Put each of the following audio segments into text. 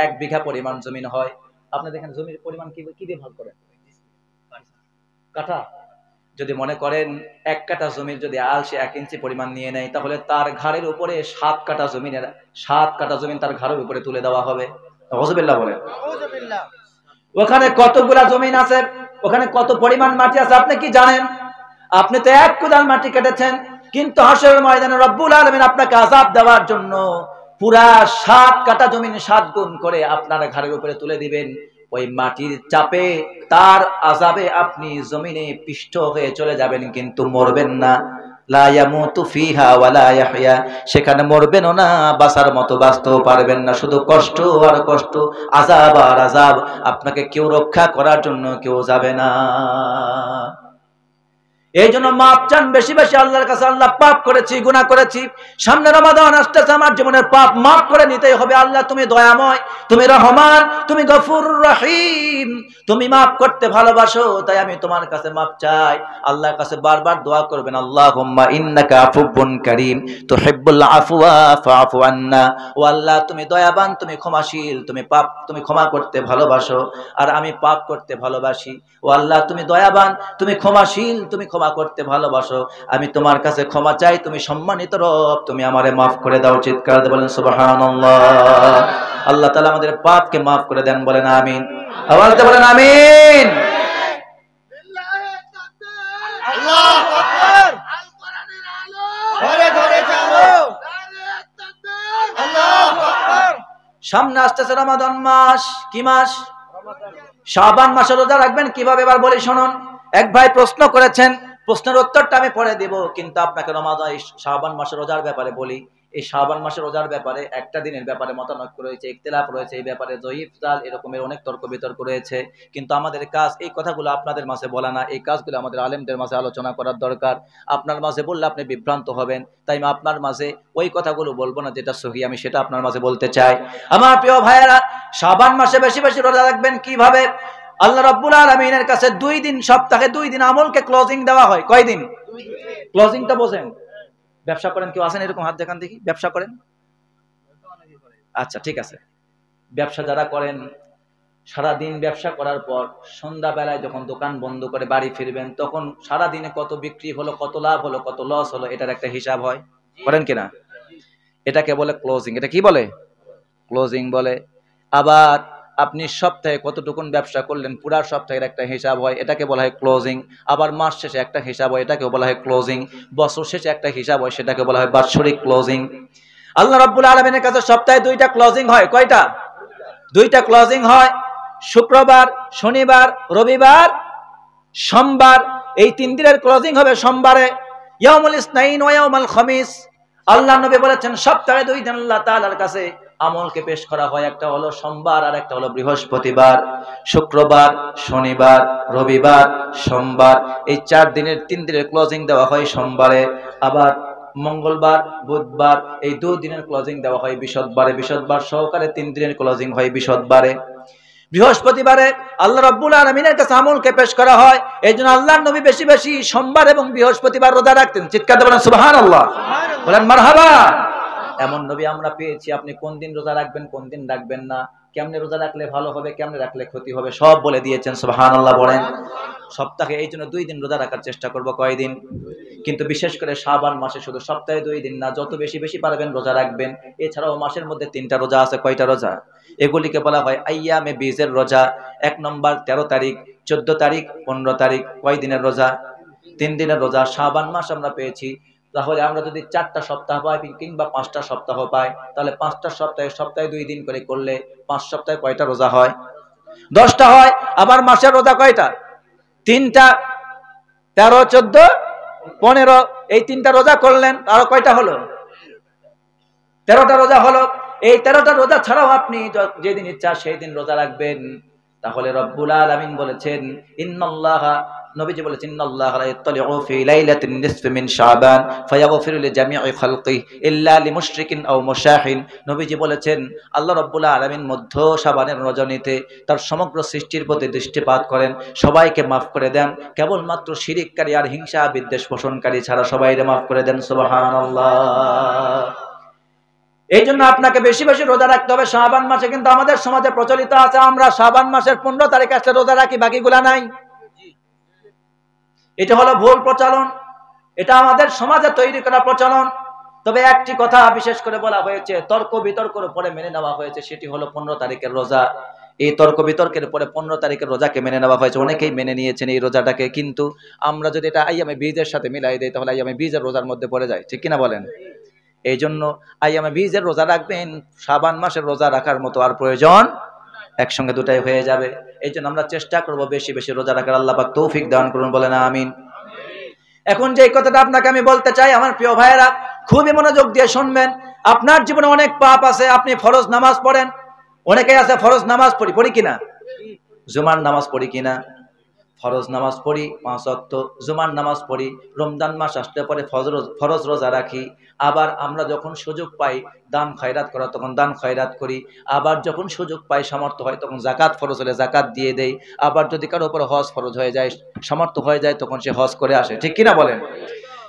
1 বিঘা পরিমাণ জমিন হয়, আপনি দেখেন জমির পরিমাণ কি দিয়ে ভাগ করেন? কাঠা। যদি মনে করেন 1 কাঠা জমির যদি আল সে 1 ইঞ্চি পরিমাণ নিয়ে নেয়, তাহলে তার ঘাড়ের উপরে 7 কাঠা জমিন তার ঘাড়ের উপরে তুলে দেওয়া হবে। নাউযুবিল্লাহ বলেন। ওখানে কতগুলা জমিন আছে, ওখানে কত পরিমাণ মাটি আছে আপনি কি জানেন? আপনি তো 1 কোদাল মাটি কেটেছেন, কিন্তু হাশরের ময়দানে রব্বুল আলামিন আপনাকে আযাব দেওয়ার জন্য পুরা 7 কাঠা জমিন 7 গুণ করে আপনার ঘাড়ের উপরে তুলে দিবেন। ওই মাটির চাপে তার আযাবে আপনি জমিনে পিষ্ট হয়ে চলে যাবেন, কিন্তু মরবেন না। লা ইয়ামুতু ফিহা ওয়ালা ইয়াহইয়া, সেখানে মরবেনও না, বাঁচার মতো বাঁচতেও পারবেন না, শুধু কষ্ট আর কষ্ট, আযাব আর আযাব। আপনাকে কেউ রক্ষা করার জন্য কেউ যাবে না। এই জন্য মাপ চান বেশি বেশি আল্লাহর কাছে। আল্লাহ পাপ করেছি, গুনাহ করেছি, সামনে রমাদান আসতেছে, আমার জীবনের পাপ মাফ করে নিতেই হবে। আল্লাহ তুমি দয়াময়, তুমি রহমান, তুমি গফুর রহিম, তুমি মাফ করতে ভালোবাসো, তাই আমি তোমার কাছে মাপ চাই। আল্লাহর কাছে বারবার দোয়া করবেন, আল্লাহুম্মা ইন্নাকা আফুবুন কারীম তুহিব্বুল আফওয়া ফাআফু আন্না। ও আল্লাহ তুমি দয়াবান, তুমি ক্ষমাশীল, তুমি ক্ষমা করতে ভালোবাসো, আর আমি পাপ করতে ভালোবাসি। ও আল্লাহ তুমি দয়াবান, তুমি ক্ষমাশীল, তুমি ক্ষমা করতে ভালোবাসো, আমি তোমার কাছে ক্ষমা চাই, তুমি সম্মানিত রব, তুমি আমারে মাফ করে দাও। চিৎকার দিয়ে বলেন সুবহানাল্লাহ। আল্লাহ তাআলা আমাদের পাপকে মাফ করে দেন, বলেন আমিন। আওয়াজ দিয়ে বলেন আমিন। আল্লাহু আকবার। আল কোরআনের আলো ঘরে ঘরে চলো। আল্লাহু আকবার। সামনে আসতেছে রমাদান মাস। কি মাস? শাবান মাসে রোজা রাখবেন কিভাবে এবার বলি শুনুন। এক ভাই প্রশ্ন করেছেন, প্রশ্নের উত্তরটা আমি পরে দেব, কিন্তু আপনাকে রমাদান শাবান মাসের রোজার ব্যাপারে বলি। এই শাবান মাসের রোজার ব্যাপারে একটা দিনের ব্যাপারে মতানৈক্য রয়েছে, ইখতিলাফ রয়েছে, এই ব্যাপারে জয়ীফ জাল এরকমের অনেক তর্ক বিতর্ক রয়েছে। কিন্তু আমাদের কাজ এই কথাগুলো আপনাদের মাঝে বলা না, এই কাজগুলো আমাদের আলেমদের মাঝে আলোচনা করার দরকার। আপনার মাঝে বললে আপনি বিভ্রান্ত হবেন, তাই আমি আপনার মাঝে ওই কথাগুলো বলবো না যেটা সহি, আমি সেটা আপনার মাঝে বলতে চাই। আমার প্রিয় ভাইয়েরা, শাবান মাসে বেশি বেশি রোজা রাখবেন কিভাবে? আল্লাহ রাব্বুল আলামিনের কাছে 2 দিন, সপ্তাহে 2 দিন আমলকে ক্লোজিং দেওয়া হয়। কয় দিন? ক্লোজিংটা বোঝেন? ব্যবসা করেন কেউ আছেন এরকম? হাত দেখান দেখি। ব্যবসা করেন? আচ্ছা ঠিক আছে। ব্যবসা যারা করেন, সারা দিন ব্যবসা করার পর সন্ধ্যাবেলায় যখন দোকান বন্ধ করে বাড়ি ফিরবেন, তখন সারা দিনে কত বিক্রি হলো, কত লাভ হলো, কত লস হলো, এটার একটা হিসাব হয়, করেন কিনা? এটাকে বলে ক্লোজিং। এটা কি বলে? ক্লোজিং বলে। আবার আপনি সপ্তাহে কতটুকুন ব্যবসা করলেন, পুরা সপ্তাহের একটা হিসাব হয়, এটাকে বলা হয় ক্লোজিং। আবার মাস শেষে একটা হিসাব হয়, এটাকে বলা হয় ক্লোজিং। বছর শেষে একটা হিসাব হয়, সেটাকে বলা হয় বাৎসরিক ক্লোজিং। আল্লাহ রাব্বুল আলামিনের কাছে সপ্তাহে 2টা ক্লোজিং হয়। কয়টা? 2টা ক্লোজিং হয়। শুক্রবার, শনিবার, রবিবার, সোমবার, এই 3 দিনের ক্লোজিং হবে সোমবারে। ইয়াউমুল ইসনাইন ওয়া ইয়াউমুল খামিস। আল্লাহ নবী বলেছেন সপ্তাহে 2 দিন আল্লাহ তাআলার কাছে আমলকে পেশ করা হয়, একটা হলো সোমবার আর একটা হলো বৃহস্পতিবার। শুক্রবার, শনিবার, রবিবার, সোমবার, এই 4 দিনের 3 দিনের ক্লোজিং দেওয়া হয় সোমবারে। আবার মঙ্গলবার, বুধবার, এই 2 দিনের ক্লোজিং দেওয়া হয় বৃহস্পতিবারে। বৃহস্পতিবার সহকারে 3 দিনের ক্লোজিং হয় বৃহস্পতিবারে। বৃহস্পতিবারে আল্লাহ রাব্বুল আলামিনের কাছে আমলকে পেশ করা হয়। এইজন্য আল্লাহর নবী বেশি বেশি সোমবার এবং বৃহস্পতিবার রোজা রাখতেন। চিৎকার দিয়ে বলেন সুবহানাল্লাহ, বলেন মারহাবা। এমন নবী আমরা পেয়েছি, আপনি কোন দিন রোজা রাখবেন, কোন দিন রাখবেন না, কেমনে রোজা রাখলে ভালো হবে, কেমনে রাখলে ক্ষতি হবে, সব বলে দিয়েছেন। সুবহানাল্লাহ বলেন। সপ্তাহে এই জন্য 2 দিন রোজা রাখার চেষ্টা করব। কয় দিন? কিন্তু বিশেষ করে শাবান মাসে শুধু সপ্তাহে 2 দিন না, যত বেশি বেশি পারবেন রোজা রাখবেন। এছাড়াও মাসের মধ্যে 3টা রোজা আছে। কয়টা রোজা? এগুলিকে বলা হয় আইয়ামে বীজের রোজা। 1 নম্বর 13 তারিখ, 14 তারিখ, 15 তারিখ। কয় দিনের রোজা? 3 দিনের রোজা। শাবান মাস আমরা পেয়েছি, তাহলে আমরা যদি 4টা সপ্তাহ পাই কিংবা 5টা সপ্তাহ পাই, তাহলে 5টা সপ্তাহে 2 দিন করে করলে 5 সপ্তাহে কয়টা রোজা হয়? 10টা হয়। আবার মাসের রোজা কয়টা? 3টা, 13, 14, 15। এই 3টা রোজা করলেন, আরো কয়টা হলো? 13টা রোজা হলো। এই 13টা রোজা ছাড়াও আপনি যেদিন ইচ্ছা সেই দিন রোজা রাখবেন। তাহলে রব্বুল আলামিন বলেছেন, ইন্নাল্লাহা, নবীজি বলেছেন, ইন্নাল্লাহা লা ইয়াত্তালিউ ফি লাইলাতিন নিসফি মিন শাবান ফায়াগফিরু লিজামিই খালকি ইল্লা লিমুশরিকিন আও মুশাহিন। নবীজি বলেছেন, আল্লাহ রব্বুল আলামিন মধ্য শাবানের রজনীতে তার সমগ্র সৃষ্টির প্রতি দৃষ্টিপাত করেন, সবাইকে মাফ করে দেন, কেবলমাত্র শিরিককারী আর হিংসা বিদ্বেষ পোষণকারী ছাড়া সবাইকে মাফ করে দেন। সুবহানাল্লাহ। এই জন্য আপনাকে বেশি বেশি রোজা রাখতে হবে শাবান মাসে। কিন্তু আমাদের সমাজে প্রচলিত আছে আমরা শাবান মাসের 15 তারিখ আসলে রোজা রাখি, বাকিগুলা নাই। এটা হলো ভুল প্রচলন, এটা আমাদের সমাজে তৈরি করা প্রচলন। তবে একটি কথা বিশেষ করে বলা হয়েছে, তর্ক বিতর্কের উপরে মেনে নেওয়া হয়েছে, সেটি হলো 15 তারিখের রোজা। এই তর্ক বিতর্কের পরে 15 তারিখের রোজাকে মেনে নেওয়া হয়েছে, অনেকেই মেনে নিয়েছেন এই রোজাটাকে। কিন্তু আমরা যদি এটা আইয়ামে বীজের সাথে মিলাই দেই তাহলে আইয়ামে বীজের রোজার মধ্যে পড়ে যায়, ঠিক কিনা বলেন? এই জন্য আইয়ামে বীজের রোজা রাখবেন, শাবান মাসের রোজা রাখার মতো আর প্রয়োজন, একসঙ্গে দুটাই হয়ে যাবে। এই জন্য আমরা চেষ্টা করব বেশি বেশি রোজা রাখার। আল্লাহ পাক তৌফিক দান করুন, বলেন আমিন। এখন যে কথাটা আপনাকে আমি বলতে চাই আমার প্রিয় ভাইয়েরা, খুবই মনোযোগ দিয়ে শুনবেন। আপনার জীবনে অনেক পাপ আছে, আপনি ফরজ নামাজ পড়েন, অনেকেই আছে ফরজ নামাজ পড়ি কিনা, জুমার নামাজ পড়ি কিনা, ফরজ নামাজ পড়ি 5 ওয়াক্ত, জুমার নামাজ পড়ি, রমজান মাস আসলে পরে ফরজ রোজা রাখি। আবার আমরা যখন সুযোগ পাই দান খয়রাত করা তখন দান খয়রাত করি। আবার যখন সুযোগ পাই সামর্থ্য হয় তখন জাকাত ফরজ হলে জাকাত দিয়ে দেই। আবার যদি কারো উপর হজ ফরজ হয়ে যায়, সামর্থ্য হয়ে যায়, তখন সে হজ করে আসে, ঠিক কিনা বলেন?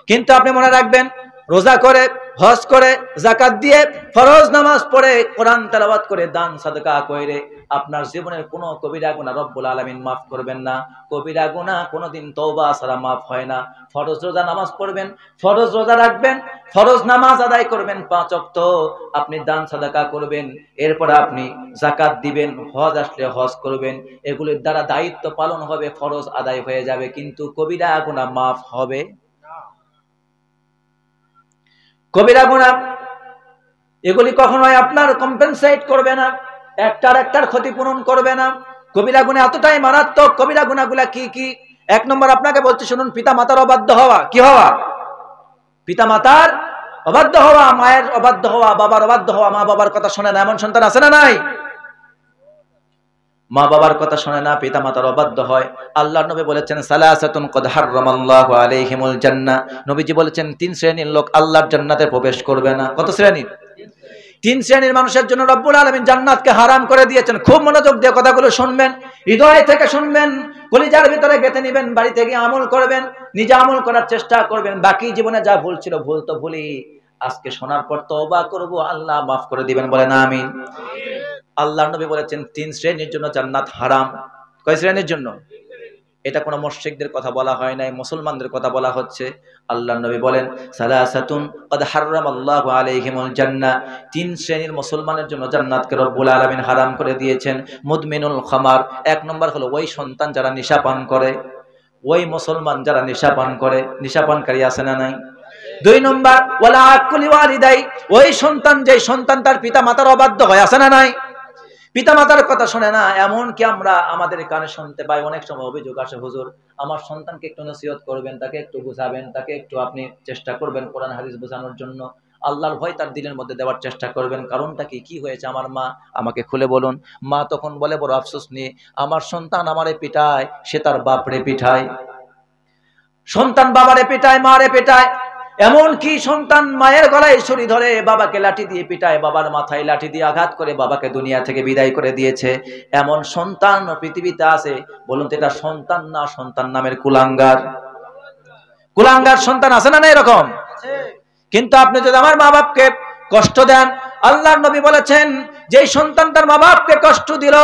কিন্তু আপনি মনে রাখবেন, রোজা করে, হজ করে, জাকাত দিয়ে, ফরজ নামাজ পড়ে, কোরআন তেলাওয়াত করে, দান সাদকা করে আপনার জীবনের কোনো কবিরা গুনাহ রব্বুল আলামিন মাফ করবেন না। কবিরা গুনাহ কোনোদিন তওবা ছাড়া মাফ হয় না। ফরজ রোজা নামাজ পড়বেন, ফরজ রোজা রাখবেন, ফরজ নামাজ আদায় করবেন 5 ওয়াক্ত, আপনি দান সাদকা করবেন, এরপর আপনি জাকাত দিবেন, হজ আসলে হজ করবেন। এগুলোর দ্বারা দায়িত্ব পালন হবে, ফরজ আদায় হয়ে যাবে, কিন্তু কবিরা গুনাহ মাফ হবে। কবিরা গুনাহ এগুলি কখনোই আপনার কম্পেনসেট করবে না, একটার ক্ষতিপূরণ করবে না। কবিরা গুনাহ এতটাই মারাত্মক। কবিরা গুনাহগুলা কি কি? 1 নম্বর আপনাকে বলতে শুনুন, পিতা মাতার অবাধ্য হওয়া। কি হওয়া? পিতা মাতার অবাধ্য হওয়া, মায়ের অবাধ্য হওয়া, বাবার অবাধ্য হওয়া। মা বাবার কথা শোনে না এমন সন্তান আছে না নাই? মা বাবার কথা শোনে না, পিতা মাতার অবাধ্য হয়। আল্লাহর নবী বলেছেন সালাসাতুন কদ হারামাল্লাহু আলাইহিমুল জান্নাহ। নবীজি বলেছেন 3 শ্রেণীর লোক আল্লাহর জান্নাতে প্রবেশ করবে না। কত শ্রেণীর? 3 শ্রেণীর মানুষের জন্য রব্বুল আলামিন জান্নাতকে হারাম করে দিয়েছেন। খুব মনোযোগ দিয়ে কথাগুলো শুনবেন, হৃদয় থেকে শুনবেন, কলিজার ভিতরে গেঁথে নেবেন, বাড়িতে গিয়ে আমল করবেন, নিজে আমল করার চেষ্টা করবেন। বাকি জীবনে যা ভুল ছিল ভুল তো ভুলি, আজকে শোনার পর তওবা করব, আল্লাহ মাফ করে দিবেন, বলেন আমিন। আল্লাহর নবী বলেছেন 3 শ্রেণীর জন্য জান্নাত হারাম। কয় শ্রেণীর জন্য? এটা কোনো মুশরিকদের কথা বলা হয় নাই, মুসলমানদের কথা বলা হচ্ছে। আল্লাহর নবী বলেন সালাসাতুন কদ হারামাল্লাহু আলাইহিমুল জান্নাহ। 3 শ্রেণীর মুসলমানের জন্য জান্নাতকে রব্বুল আলামিন হারাম করে দিয়েছেন। মুদমিনুল খামার, 1 নম্বর হলো ওই সন্তান যারা নেশা পান করে, ওই মুসলমান যারা নেশা পান করে। নেশা পানকারী আছে না নাই? 2 নম্বর ওয়ালা আকুলি ওয়ালিদাই, ওই সন্তান যে সন্তান তার পিতা মাতার অবাধ্য হয়, আছে না নাই? পিতা মাতার কথা শোনে না। এমন কি আমরা আমাদের কানে শুনতে পাই, অনেক সময় অভিযোগ আসে, হুজুর আমার সন্তানকে একটু নসিহত করবেন, তাকে একটু বুঝাবেন, তাকে একটু আপনি চেষ্টা করবেন কোরআন হাদিস বোঝানোর জন্য, আল্লাহর ভয় তার দিলের মধ্যে দেওয়ার চেষ্টা করবেন। কারণটা কি, কি হয়েছে আমার মা, আমাকে খুলে বলুন। মা তখন বলে বড় আফসোস নিয়ে, আমার সন্তান আমারে পিটায়, সে তার বাপরে পিটায়। সন্তান বাবারে পিটায়, মারে পিটায়। এমন কি সন্তান মায়ের গলায় ছুরি ধরে, বাবাকে লাঠি দিয়ে পিটায়, বাবার মাথায় লাঠি দিয়ে আঘাত করে বাবাকে দুনিয়া থেকে বিদায় করে দিয়েছে। এমন সন্তান পৃথিবীতে আছে। বলুন তো এটা সন্তান না সন্তান নামের কুলাঙ্গার? কুলাঙ্গার সন্তান আছে না এরকম? কিন্তু আপনি যদি আমার মা বাপকে কষ্ট দেন, আল্লাহর নবী বলেছেন যেই সন্তান তার মা বাপকে কষ্ট দিল,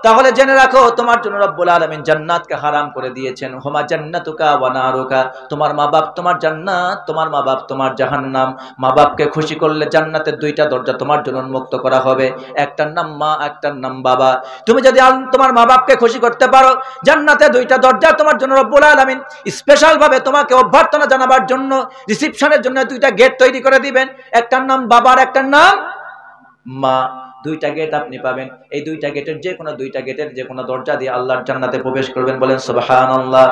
তাহলে জেনে রাখো তোমার জন্য রব্বুল আলামিন জান্নাতকে হারাম করে দিয়েছেন। হুমা জান্নাতুকা ওয়া নারুকা, তোমার মা বাপ তোমার জান্নাত, তোমার মা বাপ তোমার জাহান্নাম। মা বাপকে খুশি করলে জান্নাতের 2টা দরজা তোমার জন্য উন্মুক্ত করা হবে, একটার নাম মা, একটার নাম বাবা। তুমি যদি তোমার মা বাপকে খুশি করতে পারো, জান্নাতে 2টা দরজা তোমার জন্য রব্বুল আলামিন স্পেশাল ভাবে তোমাকে অভ্যর্থনা জানাবার জন্য, রিসিপশনের জন্য 2টা গেট তৈরি করে দিবেন, একটার নাম বাবার, একটার নাম মা। 2টা গেট আপনি পাবেন। এই 2টা গেটের যে কোনো 2টা গেটের যে কোনো দরজা দিয়ে আল্লাহর জান্নাতে প্রবেশ করবেন, বলেন সুবহানাল্লাহ।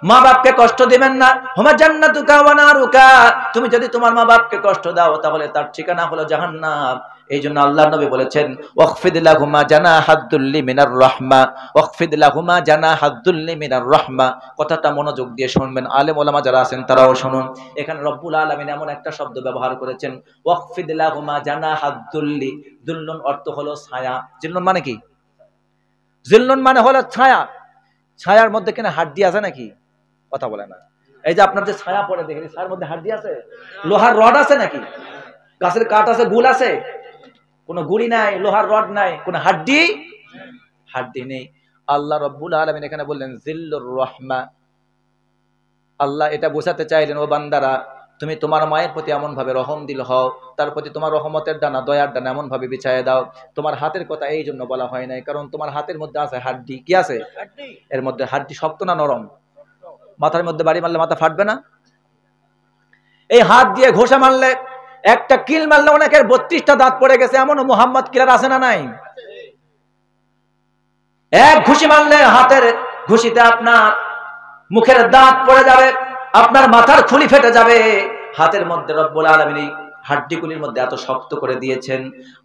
মা বাপকে কষ্ট দিবেন না। হুমা জান্নাতুকা ওয়া নারুকা, তুমি যদি তোমার মা বাপকে কষ্ট দাও তাহলে তার ঠিকানা হলো জাহান্নাম। এই জন্য আল্লাহর নবী বলেছেন ওয়াকফিদ লাহুমা জানাহাদ্দুল্লি মিনার রাহমা, ওয়াকফিদ লাহুমা জানাহাদ্দুল্লি মিনার রাহমা। কথাটা মনোযোগ দিয়ে শুনবেন, আলেম ওলামা যারা আছেন তারাও শুনুন। এখানে রব্বুল আলামিন এমন একটা শব্দ ব্যবহার করেছেন ওয়াকফিদ লাহুমা জানাহাদ্দুল্লি। দুল্লুন অর্থ হলো ছায়া। জিল্লুন মানে কি? জিল্লুন মানে হলো ছায়া। ছায়ার মধ্যে কিনা হাড্ডি আছে নাকি? কথা বলে না। এই যে আপনার যে ছায়া পড়ে দেখেন, ছায়ার মধ্যে হাড্ডি আছে? লোহার রড আছে নাকি? গাছের কাঠ আছে, গুল আছে? কোনো গুড়ি নাই, লোহার রড নাই, কোনো হাড্ডি নেই। আল্লাহ রাব্বুল আলামিন এখানে বললেন জিল্লুর রহমা। আল্লাহ এটা বোঝাতে চাইলেন, ও বান্দারা, তুমি তোমার মায়ের প্রতি এমন ভাবে রহম দিল হও, তার প্রতি তোমার রহমতের ডানা, দয়ার ডানা এমন ভাবে বিছায় দাও। তোমার হাতের কথা এই জন্য বলা হয় নাই, কারণ তোমার হাতের মধ্যে আছে হাড্ডি। কি আছে? এর মধ্যে হাড্ডি শক্ত না নরম? মাথার মধ্যে বাড়ি মারলে মাথা ফাটবে না? এই হাত দিয়ে ঘষা মারলে, একটা কিল মারলে অনেকের 32টা দাঁত পড়ে গেছে, এমনও মোহাম্মদ কিলার আছে না নাই? এক ঘুষি মারলে হাতের ঘুষিতে আপনার মুখের দাঁত পড়ে যাবে, আপনার মাথার খুলি ফেটে যাবে। হাতের মধ্যে রব্বুল আলামিন হাড্ডিগুলির মধ্যে এত শক্ত করে দিয়েছেন।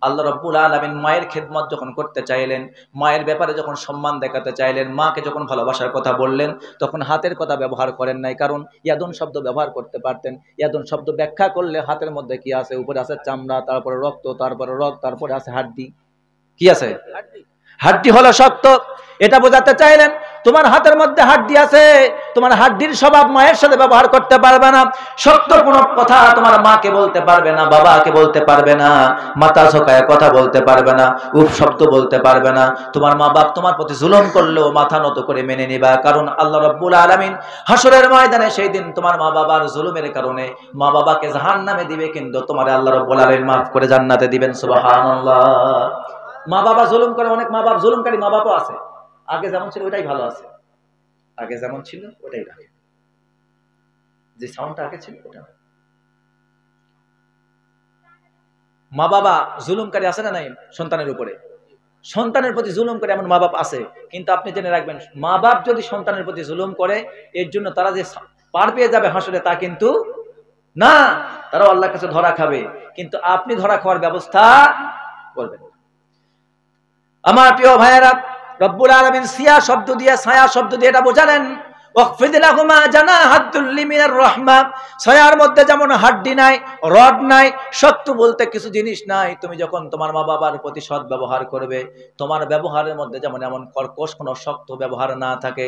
আল্লাহ রব্বুল আলামিন মায়ের খেদমত যখন করতে চাইলেন, মায়ের ব্যাপারে যখন সম্মান দেখাতে চাইলেন, মাকে যখন ভালোবাসার কথা বললেন, তখন হাতের কথা ব্যবহার করেন নাই, কারণ ইয়াদুন শব্দ ব্যবহার করতে পারতেন। ইয়াদুন শব্দ ব্যাখ্যা করলে হাতের মধ্যে কি আছে? উপরে আছে চামড়া, তারপরে রক্ত, তারপরে রক্ত, তারপরে আছে হাড্ডি। কি আছে? হাড্ডি হলো শক্ত। এটা বোঝাতে চাইলেন তোমার হাতের মধ্যে হাড্ডি আছে, তোমার হাড্ডির স্বভাব মায়ের সাথে ব্যবহার করতে পারবে না। শক্ত কোনো কথা তোমার মাকে বলতে পারবে না, বাবাকে বলতে পারবে না, মাথা ঝোঁকায় কথা বলতে পারবে না, উপ শব্দ বলতে পারবে না। তোমার মা বাপ তোমার প্রতি জুলুম করলেও মাথা নত করে মেনে নিবা, কারণ আল্লাহ রাব্বুল আলামিন হাসরের ময়দানে সেই দিন তোমার মা বাবার জুলুমের কারণে মা বাবাকে জাহান্নামে দিবে, কিন্তু তোমার আল্লাহ রাব্বুল আলামিন মাফ করে জান্নাতে দিবেন। সুবহানাল্লাহ। মা বাবা জুলুম করে, অনেক মা বাপ জুলুমকারী মা বাপও আছে। আগে যেমন ছিল ওটাই ভালো আছে, আগে যেমন ছিল ওটাই রাখে, যে সাউন্ডটা আগে ছিল ওটা। মা বাবা জুলুমকারী আছে না নাই সন্তানের উপরে? সন্তানের প্রতি জুলুম করে এমন মা বাপ আছে, কিন্তু আপনি জেনে রাখবেন, মা বাপ যদি সন্তানের প্রতি জুলুম করে, এর জন্য তারা যে পার পেয়ে যাবে হাসরে তা কিন্তু না, তারাও আল্লাহর কাছে ধরা খাবে, কিন্তু আপনি ধরা খাওয়ার ব্যবস্থা করবেন। আমার প্রিয় ভাইয়েরা, রব্বুল আলামিন সিয়া শব্দ দিয়ে, ছায়া শব্দ দিয়ে এটা বোঝালেন, ওয়াকফিদ লাহুমা জানাহাদ দুল্লি মিনার রাহমা। ছায়ার মধ্যে যেমন হাড্ডি নাই, রড নাই, শক্ত বলতে কিছু জিনিস নাই। তুমি যখন তোমার মা বাবার প্রতি সৎ ব্যবহার করবে, তোমার ব্যবহারের মধ্যে যেমন এমন কর্কশ কোনো শক্ত ব্যবহার না থাকে,